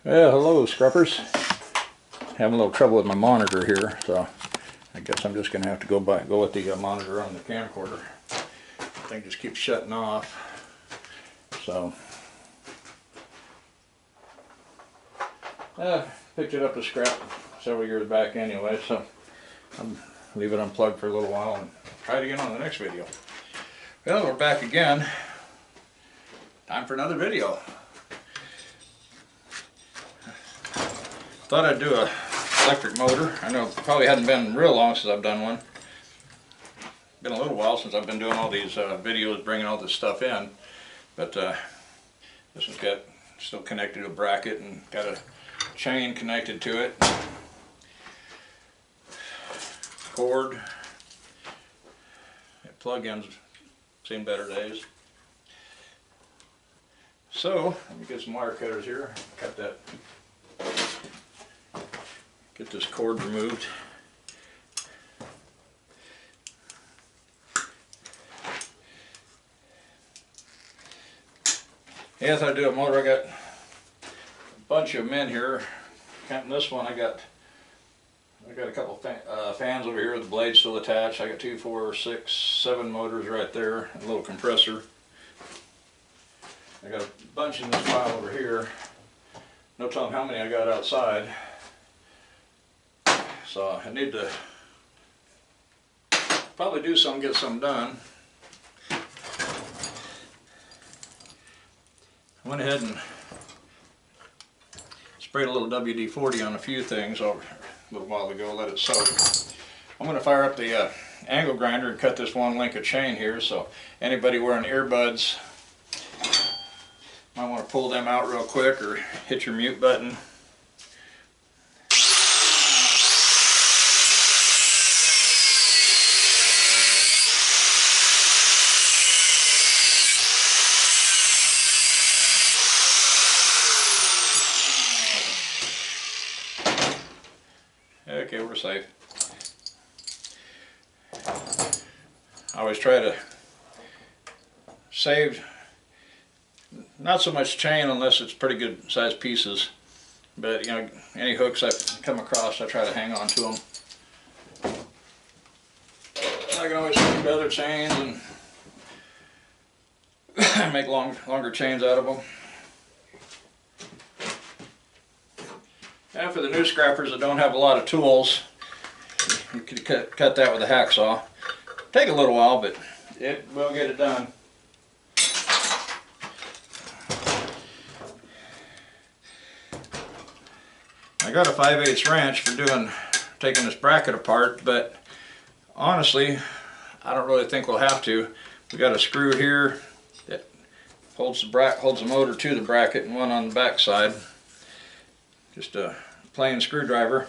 Well, hello scruppers. Having a little trouble with my monitor here, so I guess I'm just going to have to go with the monitor on the camcorder. The thing just keeps shutting off. So picked it up to scrap several years back anyway, so I'll leave it unplugged for a little while and try it again on the next video. Well, we're back again. Time for another video. Thought I'd do a electric motor. I know it probably hadn't been real long since I've done one. Been a little while since I've been doing all these videos, bringing all this stuff in. But this one's got still connected to a bracket and got a chain connected to it. Cord. Plug-ins seen better days. So let me get some wire cutters here. Cut that. Get this cord removed. Yeah, as I do a motor, I got a bunch of them in here. Counting this one, I got a couple fans over here with the blade still attached. I got 2, 4, 6, 7 motors right there, a little compressor. I got a bunch in this pile over here. No telling how many I got outside. So I need to probably do some, get some done. I went ahead and sprayed a little WD-40 on a few things a little while ago, let it soak. I'm going to fire up the angle grinder and cut this one link of chain here, so anybody wearing earbuds might want to pull them out real quick or hit your mute button. Okay, we're safe. I always try to save not so much chain unless it's pretty good sized pieces, but you know, any hooks I come across I try to hang on to them. I can always find other chains and make longer chains out of them. Now for the new scrappers that don't have a lot of tools, you could cut that with a hacksaw. Take a little while, but it will get it done. I got a 5/8 wrench for taking this bracket apart, but honestly, I don't really think we'll have to. We got a screw here that holds the motor to the bracket, and one on the back side. Just a plain screwdriver.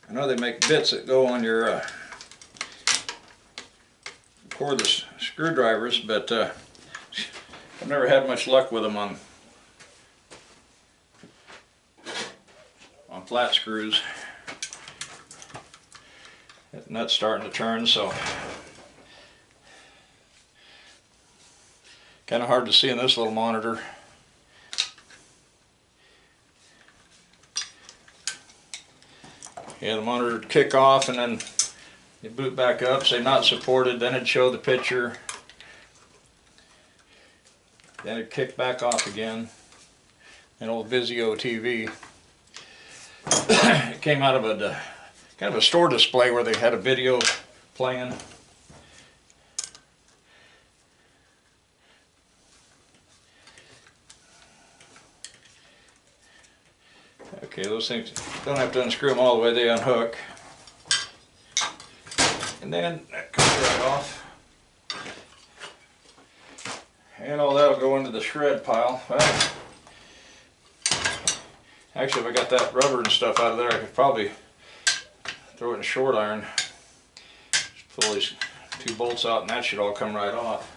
I know they make bits that go on your cordless screwdrivers, but I've never had much luck with them on flat screws. That nut's starting to turn, so kind of hard to see in this little monitor. Yeah, the monitor would kick off and then you boot back up, say not supported, then it'd show the picture. Then it'd kick back off again. An old Vizio TV. It came out of a kind of a store display where they had a video playing. Okay, those things don't have to unscrew them all the way, they unhook. And then that comes right off. And all that'll go into the shred pile. Well, actually, if I got that rubber and stuff out of there, I could probably throw it in a short iron. Just pull these 2 bolts out and that should all come right off.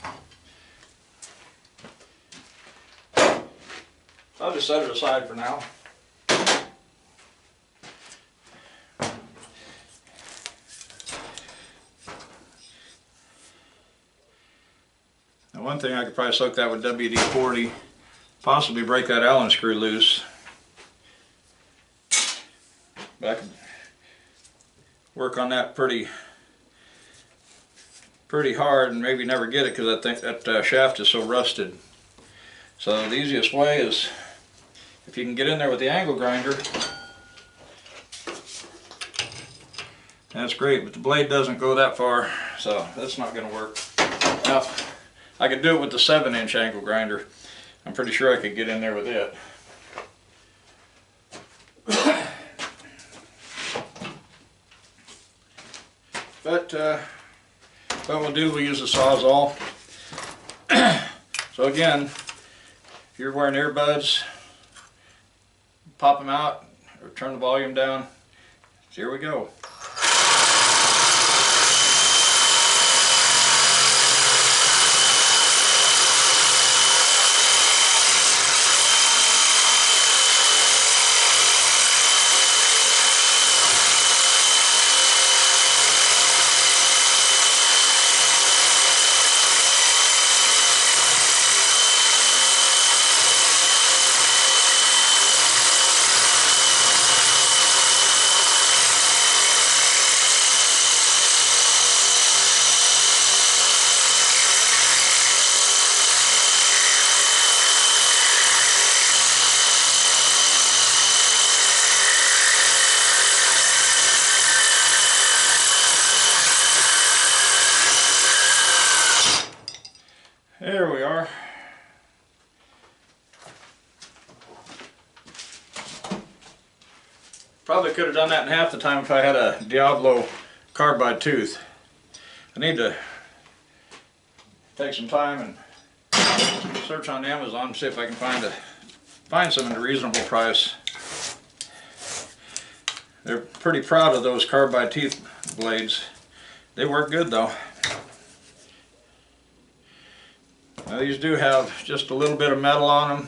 I'll just set it aside for now. One thing I could probably soak that with WD-40, possibly break that Allen screw loose. But I could work on that pretty hard and maybe never get it because I think that shaft is so rusted. So the easiest way is if you can get in there with the angle grinder, that's great, but the blade doesn't go that far, so that's not going to work. Now, I could do it with the 7-inch angle grinder. I'm pretty sure I could get in there with it. But what we'll do, we'll use the Sawzall. So again, if you're wearing earbuds, pop them out or turn the volume down. So here we go. There we are. Probably could have done that in half the time if I had a Diablo carbide tooth. I need to take some time and search on Amazon and see if I can find some at a reasonable price. They're pretty proud of those carbide teeth blades. They work good though. Now these do have just a little bit of metal on them,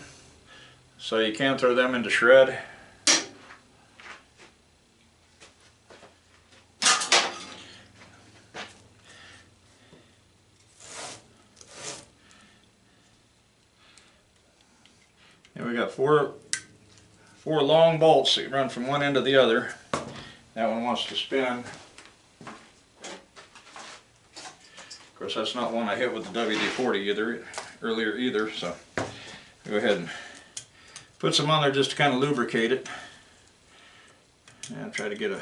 so you can throw them into shred. And we got four long bolts that run from one end to the other. That one wants to spin. Of course, that's not one I hit with the WD-40 earlier either, so go ahead and put some on there just to kind of lubricate it, and try to get a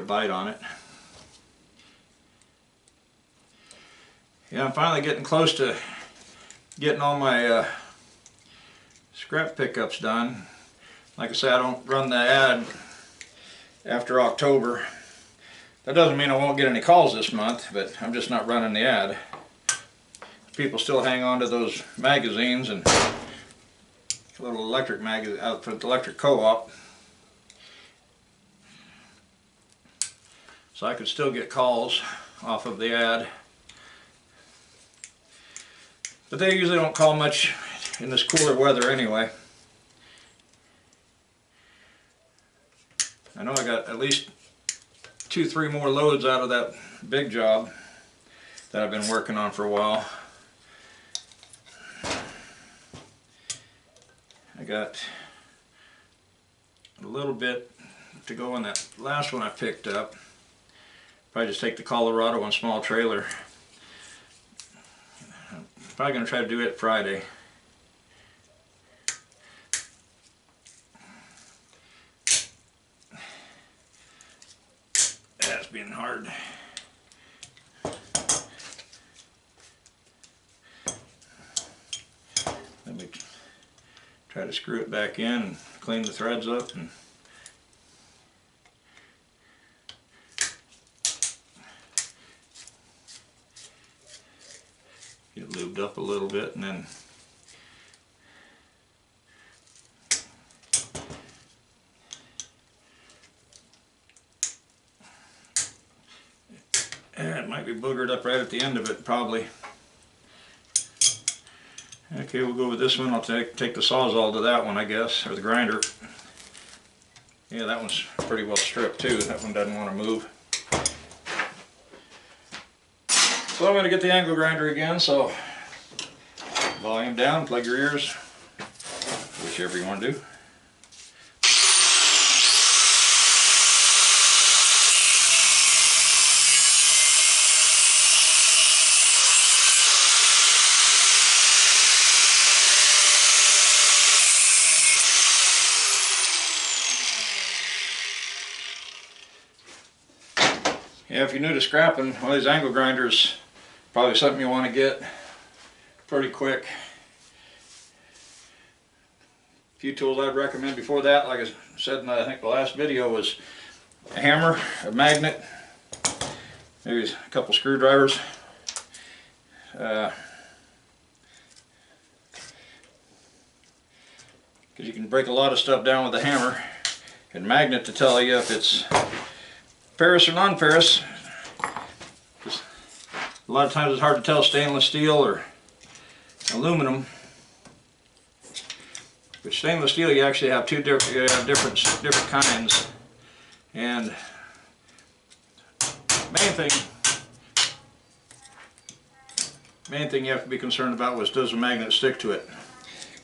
bite on it. Yeah, I'm finally getting close to getting all my scrap pickups done. Like I say, I don't run the ad after October. That doesn't mean I won't get any calls this month, but I'm just not running the ad. People still hang on to those magazines and little electric magazine out for the electric co-op. So I could still get calls off of the ad. But they usually don't call much in this cooler weather anyway. I know I got at least 2-3 more loads out of that big job that I've been working on for a while. I got a little bit to go on that last one I picked up. Probably just take the Colorado one small trailer. I'm probably going to try to do it Friday. That's being hard. Let me try to screw it back in and clean the threads up and get it lubed up a little bit, and then it might be boogered up right at the end of it, probably. Okay, we'll go with this one. I'll take the Sawzall to that one, I guess, or the grinder. Yeah, that one's pretty well stripped too. That one doesn't want to move. So I'm going to get the angle grinder again, so volume down, plug your ears, whichever you want to do. Yeah, if you're new to scrapping, one of these angle grinders, probably something you want to get pretty quick. A few tools I'd recommend before that, like I said in I think the last video, was a hammer, a magnet, maybe a couple screwdrivers. Because you can break a lot of stuff down with a hammer. And magnet to tell you if it's ferrous or non-ferrous. A lot of times it's hard to tell stainless steel or aluminum. With stainless steel, you actually have different kinds. And main thing you have to be concerned about was, does the magnet stick to it?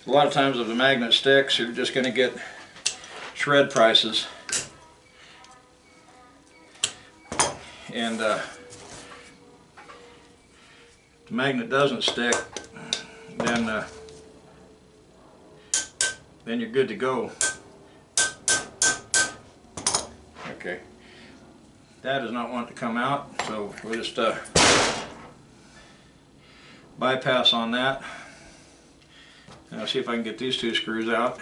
A lot of times if the magnet sticks, you're just going to get shred prices. And the magnet doesn't stick, then you're good to go. Okay, that does not want to come out, so we'll just bypass on that. And I'll see if I can get these two screws out.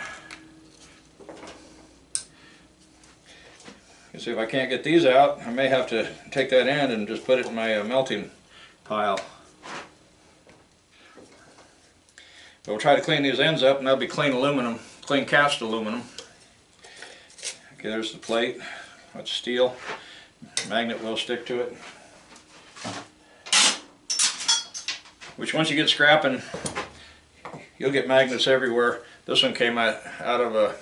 See if I can't get these out, I may have to take that end and just put it in my melting pile. But we'll try to clean these ends up, and that'll be clean aluminum, clean cast aluminum. Okay, there's the plate. That's steel. Magnet will stick to it. Which, once you get scrapping, you'll get magnets everywhere. This one came out of a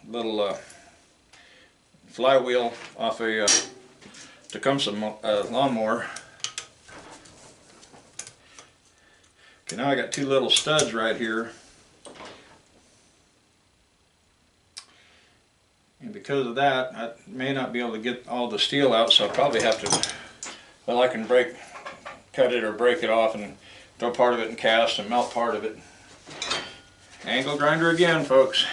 little flywheel off a Tecumseh lawnmower. Okay, now I got two little studs right here, and because of that, I may not be able to get all the steel out, so I'll probably have to, well, I can cut it or break it off and throw part of it in cast and melt part of it. Angle grinder again, folks.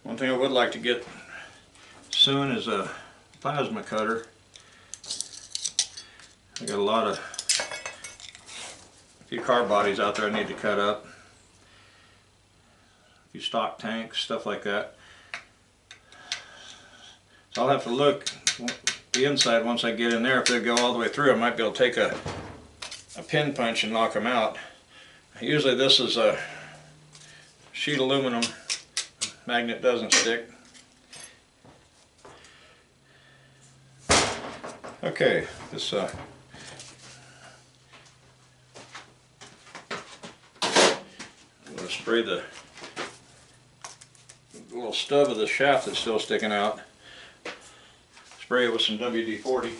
One thing I would like to get soon is a plasma cutter. I got a few car bodies out there I need to cut up. A few stock tanks, stuff like that. So I'll have to look the inside once I get in there. If they go all the way through, I might be able to take a pin punch and knock them out. Usually this is a sheet aluminum. Magnet doesn't stick. Okay, this I'm going to spray the little stub of the shaft that's still sticking out. Spray it with some WD-40.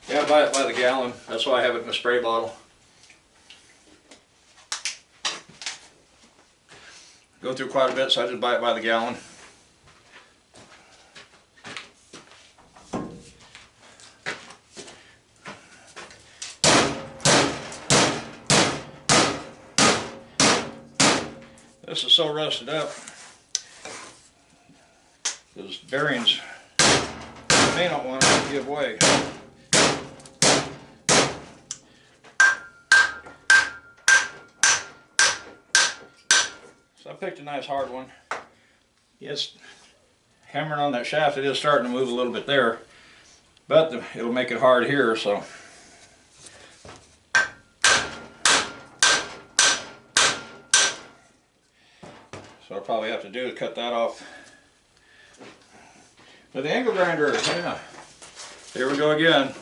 Yeah, I buy it by the gallon. That's why I have it in a spray bottle. Go through quite a bit, so I just buy it by the gallon. This is so rusted up, those bearings may not want to give way. So I picked a nice hard one. Yes, hammering on that shaft, it is starting to move a little bit there, but it'll make it hard here, so. So I'll probably have to do is cut that off. But the angle grinder, yeah. Here we go again.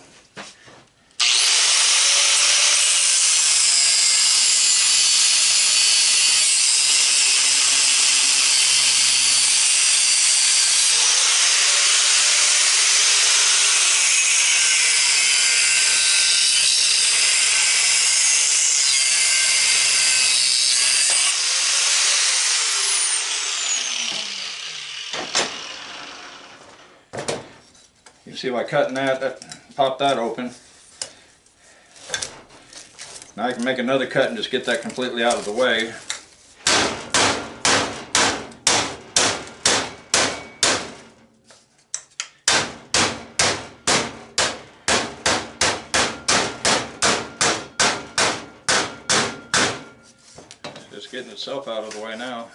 You see by cutting that popped that open. Now I can make another cut and just get that completely out of the way. It's just getting itself out of the way now.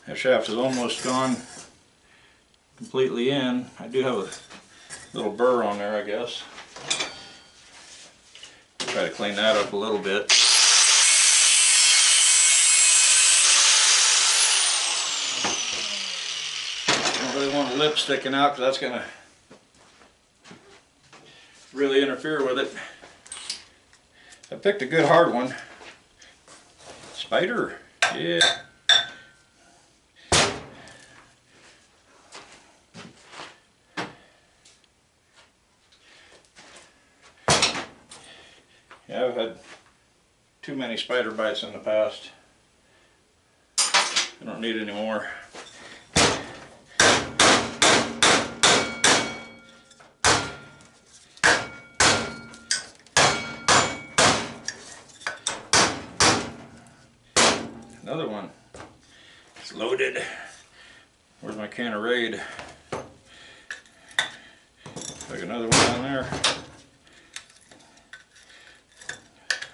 That shaft is almost gone completely in. I do have a little burr on there, I guess. Try to clean that up a little bit. Don't really want a lip sticking out because that's going to really interfere with it. I picked a good hard one. Spider, yeah. Yeah, I've had too many spider bites in the past. I don't need any more. Another one. It's loaded. Where's my can of Raid? Like another one on there.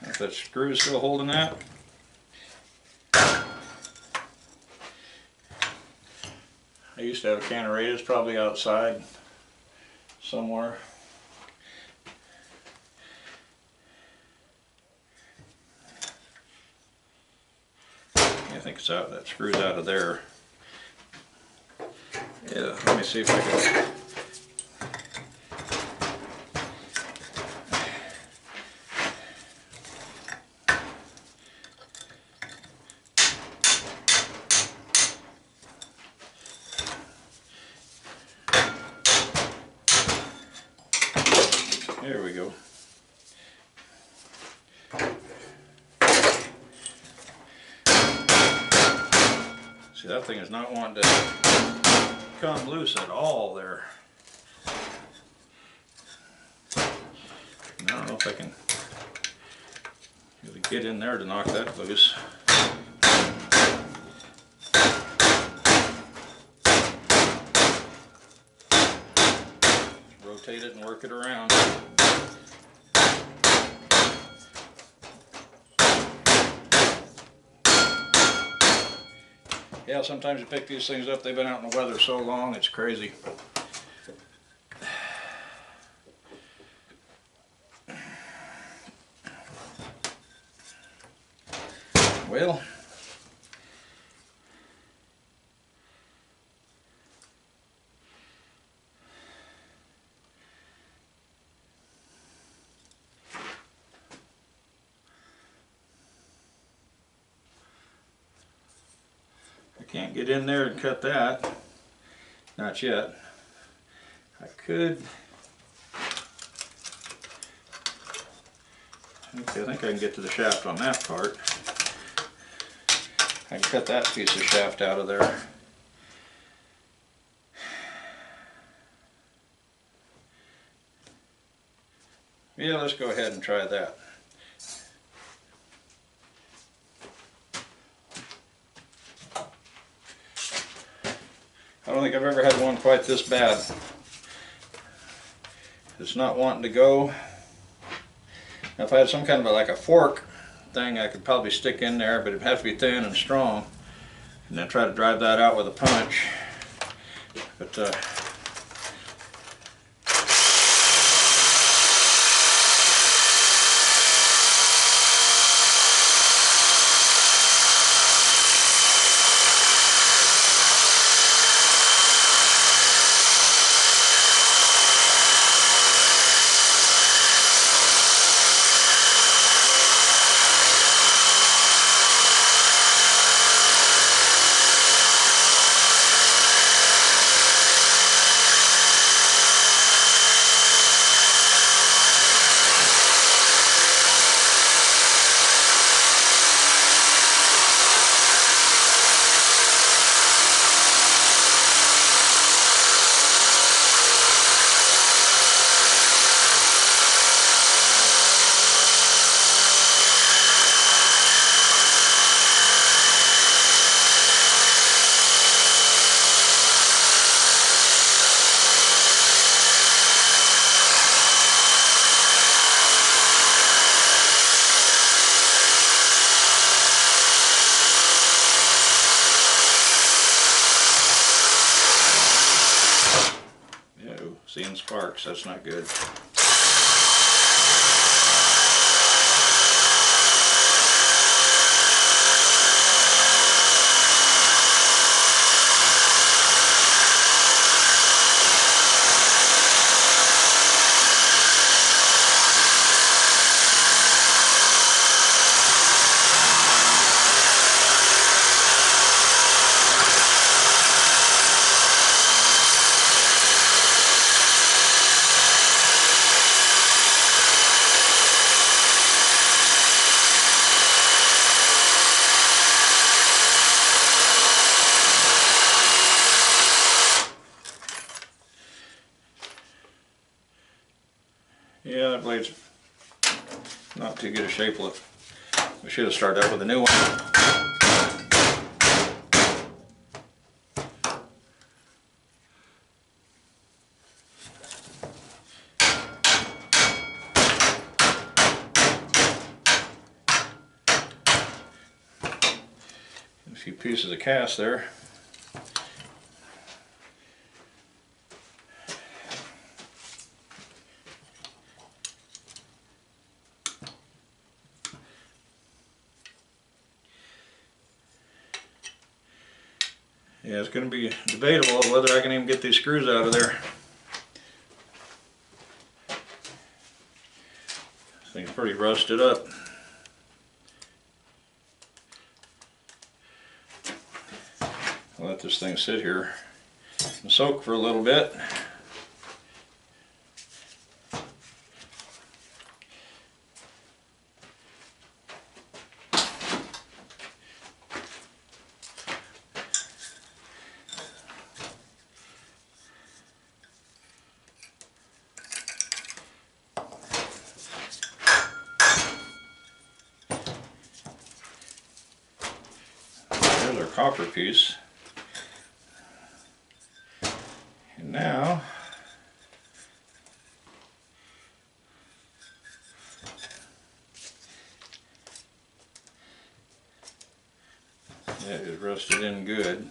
If that screw is still holding that. I used to have a can of Raid. It's probably outside somewhere. I think it's out. That screw's out of there. Yeah, let me see if I can. There we go. See, that thing is not wanting to come loose at all there. I don't know if I can really get in there to knock that loose. Rotate it and work it around. Yeah, sometimes you pick these things up, they've been out in the weather so long, it's crazy. Well, I can't get in there and cut that. Not yet. I could. Okay, I think I can get to the shaft on that part. I can cut that piece of shaft out of there. Yeah, let's go ahead and try that. I don't think I've ever had one quite this bad. It's not wanting to go. Now, if I had some kind of like a fork thing, I could probably stick in there, but it'd have to be thin and strong. And then try to drive that out with a punch. But seeing sparks, that's not good. Yeah, that blade's not too good a shape look. We should have started out with a new one. A few pieces of cast there. Yeah, it's going to be debatable whether I can even get these screws out of there. This thing's pretty rusted up. I'll let this thing sit here and soak for a little bit. There's our copper piece. And now that is rusted in good.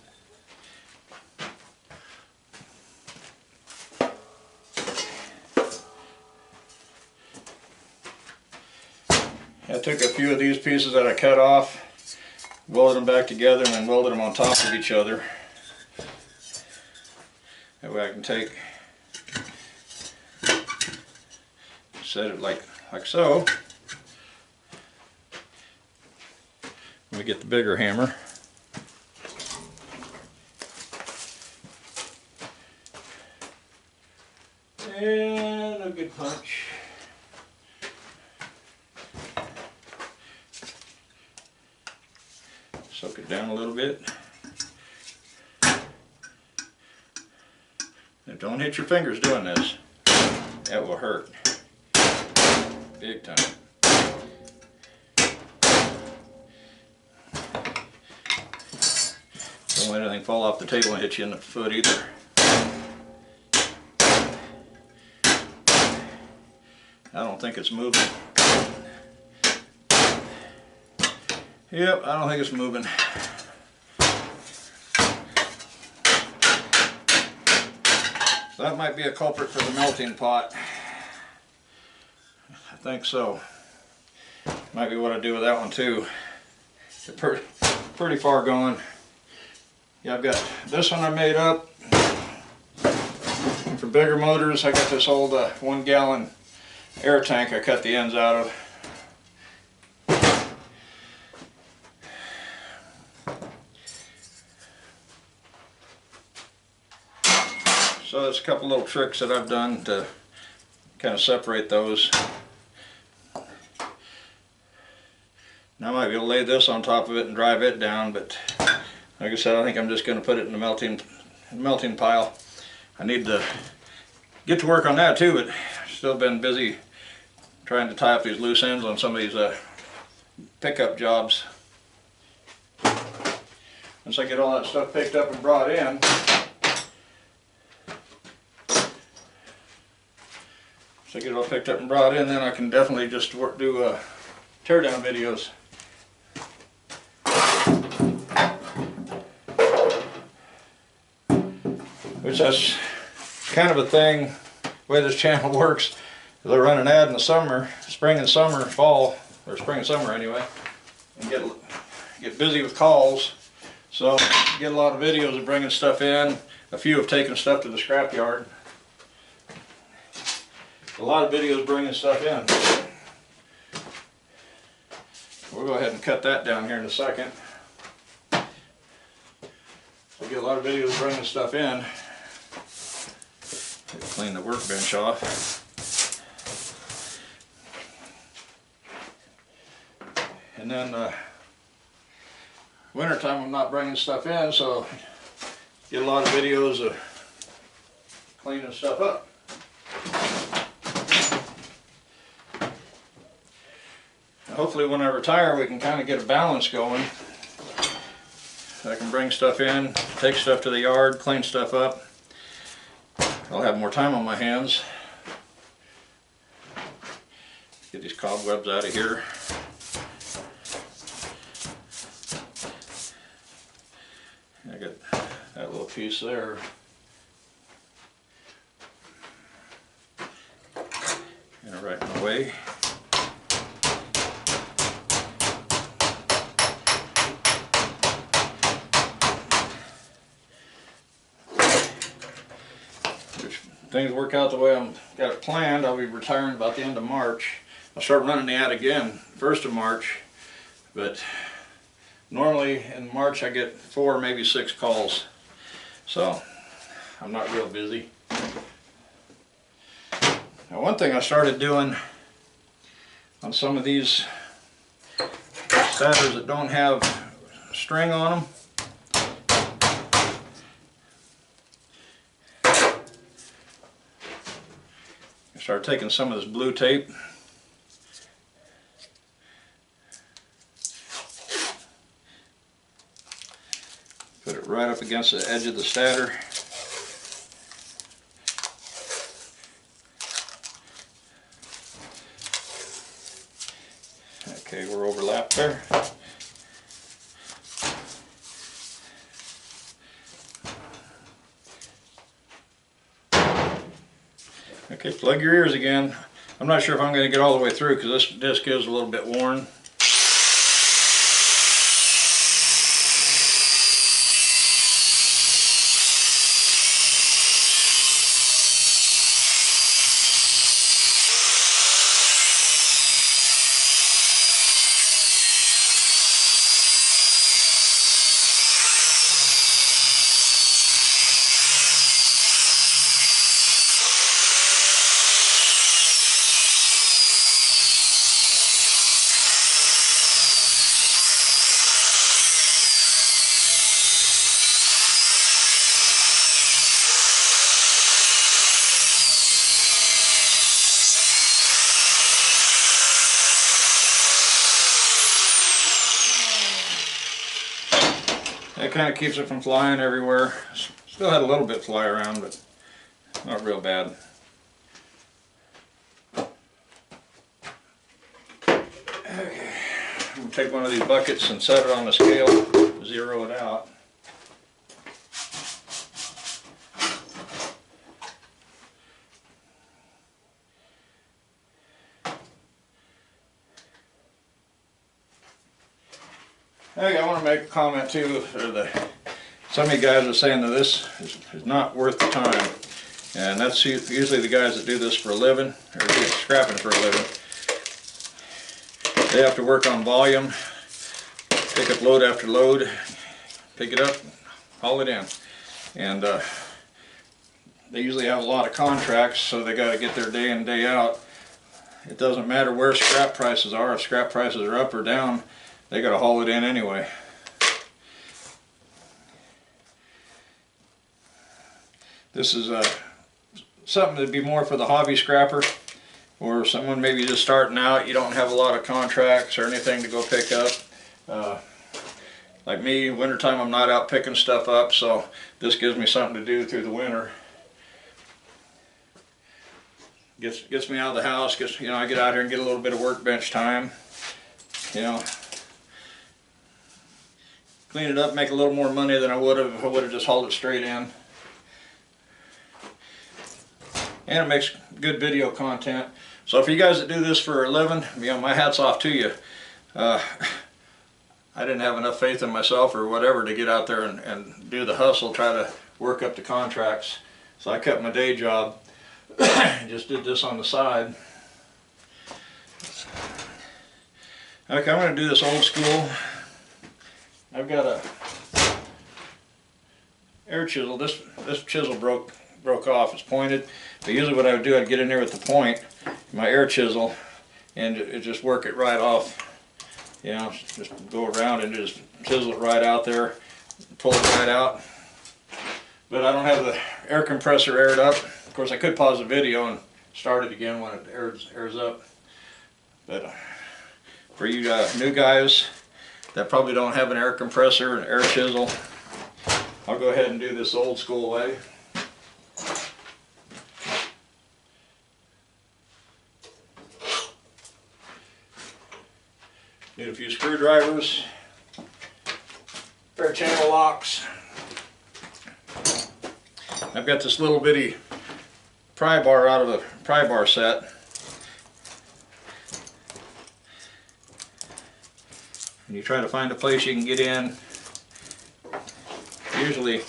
I took a few of these pieces that I cut off, welded them back together, and then welded them on top of each other. That way I can take, set it like so. Let me get the bigger hammer. And a good punch. Soak it down a little bit. Now don't hit your fingers doing this. That will hurt. Big time. Don't let anything fall off the table and hit you in the foot either. I don't think it's moving. Yep, I don't think it's moving. So that might be a culprit for the melting pot. I think so. Might be what I do with that one too. They're pretty far gone. Yeah, I've got this one I made up. And for bigger motors, I got this old 1 gallon air tank I cut the ends out of. So there's a couple little tricks that I've done to kind of separate those. Now I might be able to lay this on top of it and drive it down, but like I said, I think I'm just going to put it in the melting pile. I need to get to work on that too, but I've still been busy trying to tie up these loose ends on some of these pickup jobs. Once I get all that stuff picked up and brought in, then I can definitely just do teardown videos. Which that's kind of a thing, the way this channel works, is I run an ad in the summer, spring and summer, fall, or spring and summer anyway, and get busy with calls. So get a lot of videos of bringing stuff in, a few of taking stuff to the scrapyard. A lot of videos bringing stuff in. We'll go ahead and cut that down here in a second. So get a lot of videos bringing stuff in. Clean the workbench off. And then wintertime I'm not bringing stuff in, so get a lot of videos of cleaning stuff up. Hopefully when I retire we can kind of get a balance going. I can bring stuff in, take stuff to the yard, clean stuff up. I'll have more time on my hands. Get these cobwebs out of here. I got that little piece there. And right in the way. Things work out the way I've got it planned, I'll be retiring about the end of March. I'll start running the ad again 1st of March, but normally in March I get 4, maybe 6 calls, so I'm not real busy. Now one thing I started doing on some of these stators that don't have string on them, start taking some of this blue tape, put it right up against the edge of the stator. Okay, we're overlapped there. Okay, plug your ears again. I'm not sure if I'm going to get all the way through because this disc is a little bit worn. That kind of keeps it from flying everywhere. Still had a little bit fly around, but not real bad. Okay, I'm going to take one of these buckets and set it on the scale, zero it out. Hey, I want to make a comment too. Some of you guys are saying that this is not worth the time. And that's usually the guys that do this for a living, or do scrapping for a living. They have to work on volume, pick up load after load, pick it up, haul it in. And they usually have a lot of contracts, so they got to get their day in, day out. It doesn't matter where scrap prices are. If scrap prices are up or down, they got to haul it in anyway. This is something that'd be more for the hobby scrapper, or someone maybe just starting out. You don't have a lot of contracts or anything to go pick up. Like me, wintertime I'm not out picking stuff up, so this gives me something to do through the winter. Gets me out of the house. I get out here and get a little bit of workbench time. Clean it up, make a little more money than I would have if I would have just hauled it straight in. And it makes good video content. So for you guys that do this for a living, my hat's off to you. I didn't have enough faith in myself or whatever to get out there and do the hustle, try to work up the contracts. So I kept my day job. Just did this on the side. Okay, I'm going to do this old school. I've got a air chisel. This chisel broke off. It's pointed. But usually what I would do, I'd get in there with the point, my air chisel, and it just work it right off. Just go around and just chisel it right out there, pull it right out. But I don't have the air compressor aired up. Of course, I could pause the video and start it again when it airs up. But for you new guys that probably don't have an air compressor and air chisel, I'll go ahead and do this old school way. Need a few screwdrivers, pair of channel locks. I've got this little bitty pry bar out of a pry bar set. And you try to find a place you can get in. Usually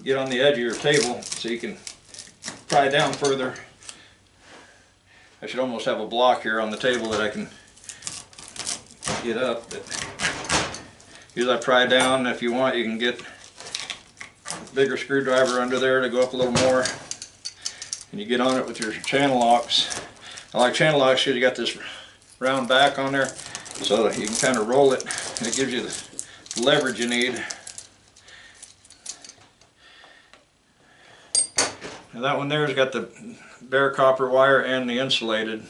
get on the edge of your table so you can pry down further. I should almost have a block here on the table that I can get up. But usually I pry down. If you want, you can get a bigger screwdriver under there to go up a little more. And you get on it with your channel locks. I like channel locks because you got this round back on there, so that you can kind of roll it, and it gives you the leverage you need. And that one there has got the bare copper wire and the insulated.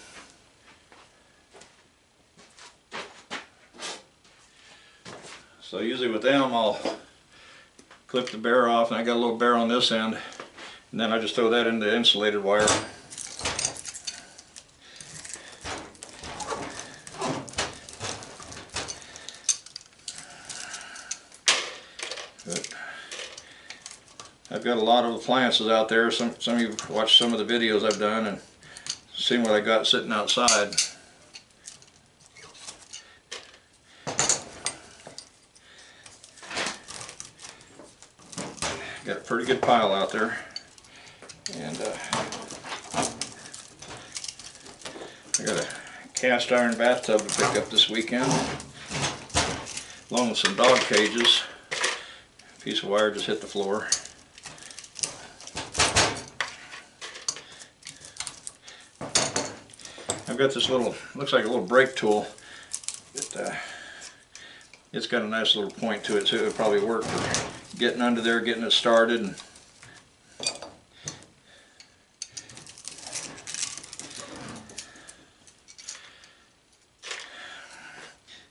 So usually with them I'll clip the bare off, and I got a little bare on this end, and then I just throw that into the insulated wire. But I've got a lot of appliances out there. Some of you watched some of the videos I've done and seen what I got sitting outside. Got a pretty good pile out there, and I got a cast iron bathtub to pick up this weekend, along with some dog cages. A piece of wire just hit the floor. I've got this little, looks like a little brake tool. It's got a nice little point to it, so it would probably work for getting under there, getting it started.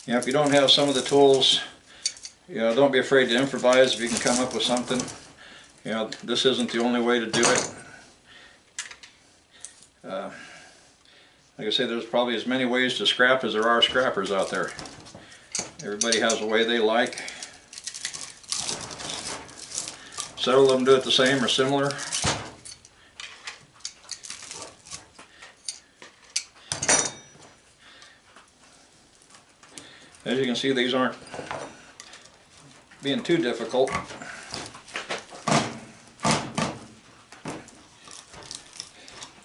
And if you don't have some of the tools, don't be afraid to improvise if you can come up with something. This isn't the only way to do it. Like I say, there's probably as many ways to scrap as there are scrappers out there. Everybody has a way they like. Several of them do it the same or similar. As you can see, these aren't being too difficult.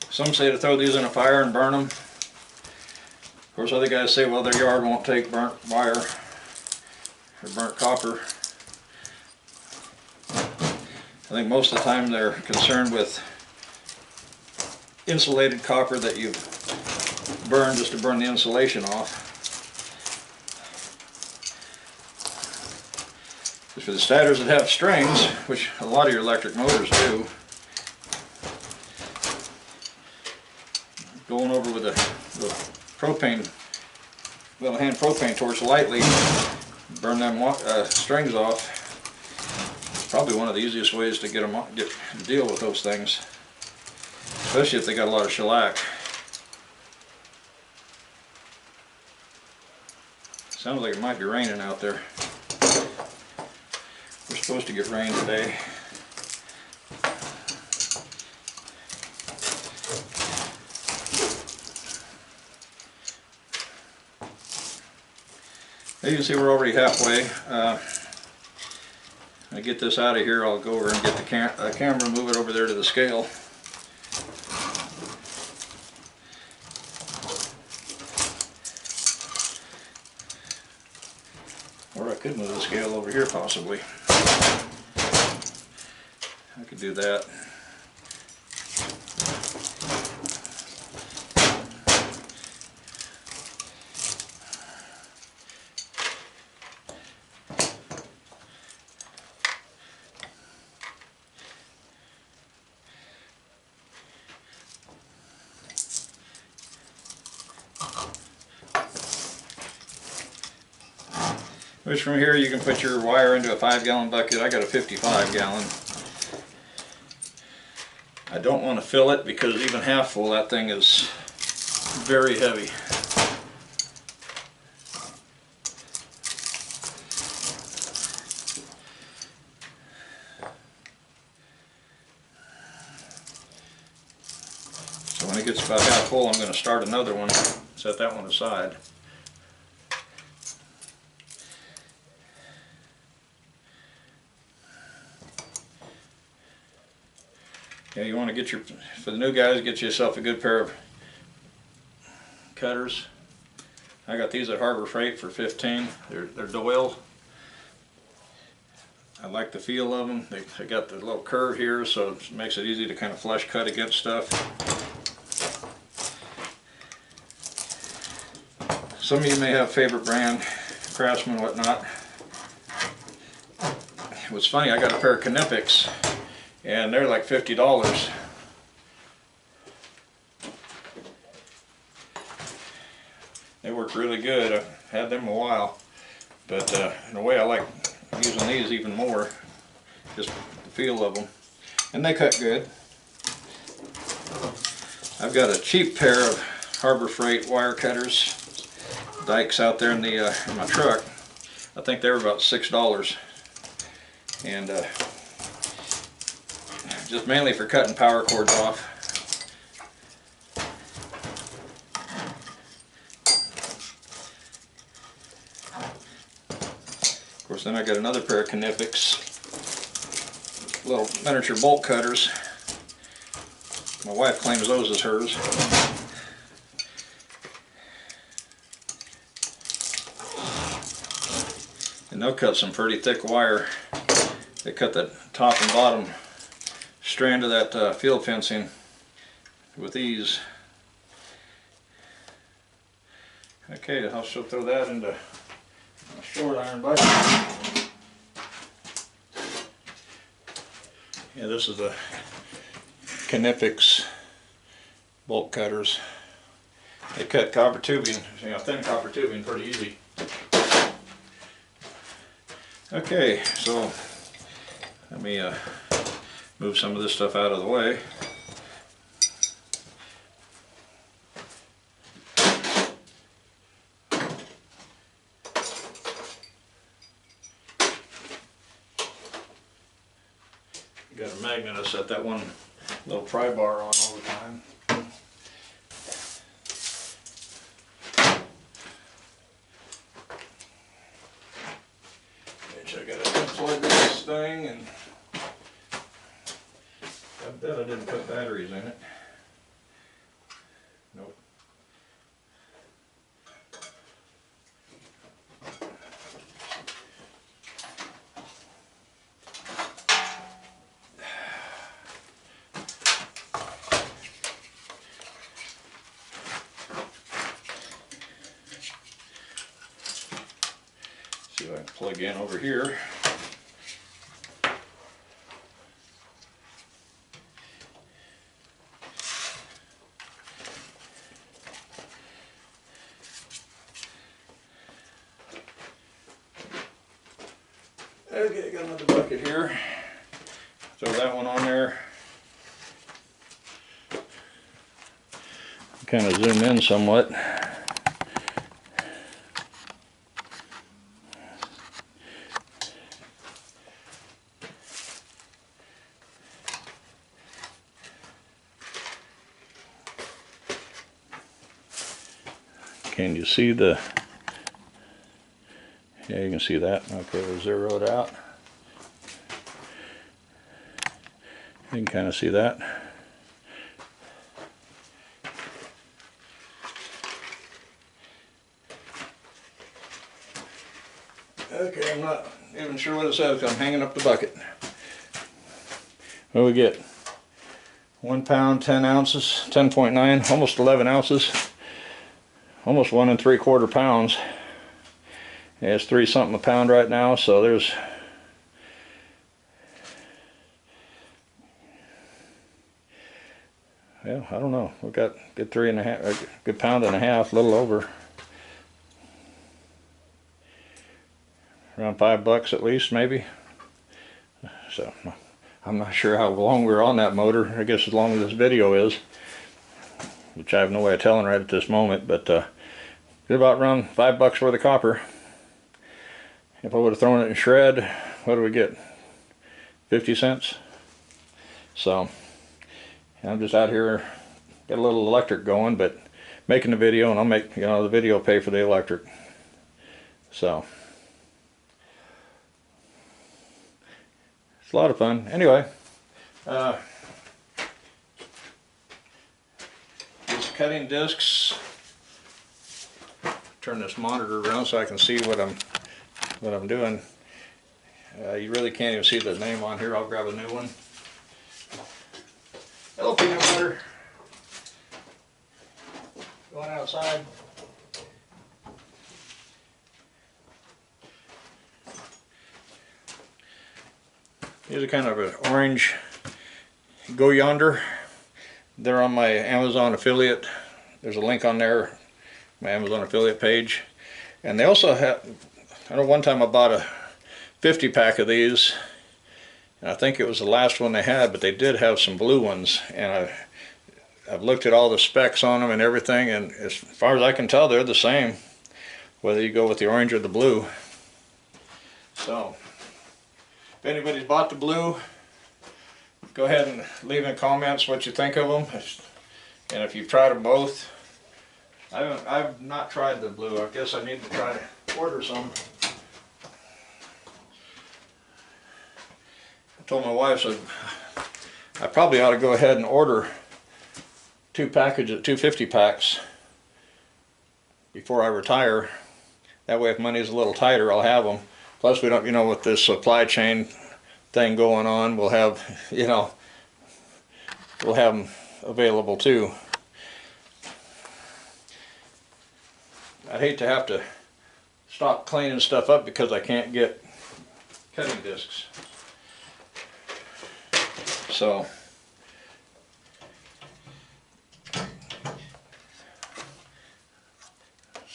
Some say to throw these in a fire and burn them. Of course, other guys say, well, their yard won't take burnt wire or burnt copper. I think most of the time they're concerned with insulated copper that you burn just to burn the insulation off. As for the stators that have strings, which a lot of your electric motors do, going over with a propane, little hand propane torch lightly, burn them strings off. Probably one of the easiest ways to deal with those things, especially if they got a lot of shellac. Sounds like it might be raining out there. We're supposed to get rain today. As you can see, we're already halfway. I get this out of here, I'll go over and get the camera, move it over there to the scale. Or I could move the scale over here possibly. I could do that. Which from here you can put your wire into a 5-gallon bucket. I got a 55-gallon. I don't want to fill it because even half full, that thing is very heavy. So when it gets about half full, I'm going to start another one, set that one aside. Yeah, you want to get for the new guys, get yourself a good pair of cutters. I got these at Harbor Freight for $15. They're Doyle. I like the feel of them. They got the little curve here, so it makes it easy to kind of flush cut against stuff. Some of you may have a favorite brand, Craftsman, whatnot. It was funny, I got a pair of Knipex, and they're like $50. They work really good. I've had them a while, but in a way I like using these even more, just the feel of them, and they cut good. I've got a cheap pair of Harbor Freight wire cutters, dikes out there in my truck. I think they were about $6, and just mainly for cutting power cords off. Of course, then I got another pair of Knipex, little miniature bolt cutters. My wife claims those as hers. And they'll cut some pretty thick wire. They cut the top and bottom strand of that field fencing with these. Okay, I'll throw that into a short iron bucket. Yeah, this is the Knipex bolt cutters. They cut copper tubing, thin copper tubing pretty easy. Okay, so let me move some of this stuff out of the way. Got a magnet, I set that one little pry bar on all the time. Which I gotta didn't put batteries in it. Nope. See if I can plug in over here. Okay, got another bucket here. Throw that one on there. Kind of zoom in somewhat. Can you see the... Yeah, you can see that. Okay, we'll zero it out. You can kind of see that. Okay, I'm not even sure what it says. I'm hanging up the bucket. What do we get? 1 pound, 10 ounces, 10.9, almost 11 ounces. Almost 1 3/4 pounds. Yeah, it's 3 something a pound right now, so there's well, I don't know. We've got a good 3.5, a good pound and a half, a little over. Around $5 at least, maybe. So I'm not sure how long we're on that motor. I guess as long as this video is, which I have no way of telling right at this moment, but it's about around $5 worth of copper. If I would have thrown it in shred, what do we get? 50 cents. So I'm just out here, got a little electric going, but making the video, and I'll make, you know, the video pay for the electric. So it's a lot of fun. Anyway, these cutting discs. Turn this monitor around so I can see what I'm doing. You really can't even see the name on here. I'll grab a new one. Hello, peanut butter. Going outside. These are kind of an orange Go Yonder. They're on my Amazon affiliate. There's a link on there, my Amazon affiliate page. And they also have, I know one time I bought a 50 pack of these, and I think it was the last one they had, but they did have some blue ones, and I've looked at all the specs on them and everything, and as far as I can tell, they're the same, whether you go with the orange or the blue. So if anybody's bought the blue, go ahead and leave in comments what you think of them, and if you've tried them both. I've not tried the blue. I guess I need to try to order some. I told my wife, so I probably ought to go ahead and order 2 packages, 2 50 packs before I retire. That way if money's a little tighter, I'll have them. Plus we don't, you know, with this supply chain thing going on, we'll have, you know, we'll have them available too. I'd hate to have to stop cleaning stuff up because I can't get cutting discs. So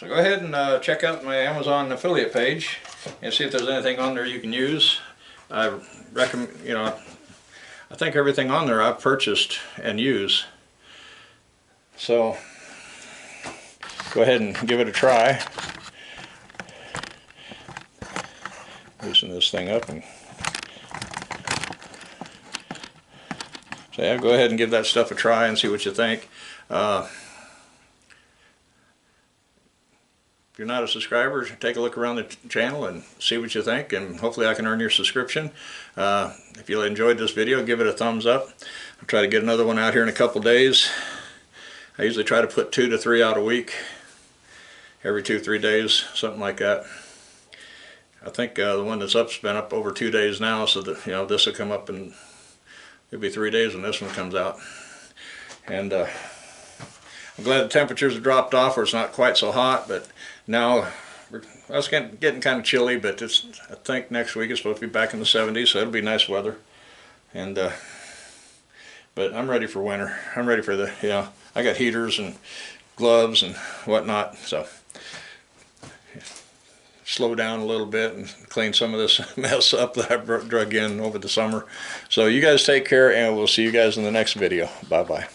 go ahead and check out my Amazon affiliate page and see if there's anything on there you can use. I recommend, you know, I think everything on there I've purchased and use. So go ahead and give it a try. Loosen this thing up and so yeah, go ahead and give that stuff a try and see what you think. if you're not a subscriber, take a look around the channel and see what you think, and hopefully I can earn your subscription. If you enjoyed this video, give it a thumbs up. I'll try to get another one out here in a couple days. I usually try to put 2 to 3 out a week, every 2-3 days, something like that. I think the one that's up's been up over 2 days now, so that, you know, this will come up and it'll be 3 days when this one comes out. And I'm glad the temperatures have dropped off, where it's not quite so hot, but now it's getting kind of chilly, but I think next week it's supposed to be back in the 70s, so it'll be nice weather. And but I'm ready for winter. I'm ready for I got heaters and gloves and whatnot, so slow down a little bit and clean some of this mess up that I drug in over the summer. So you guys take care, and we'll see you guys in the next video. Bye bye.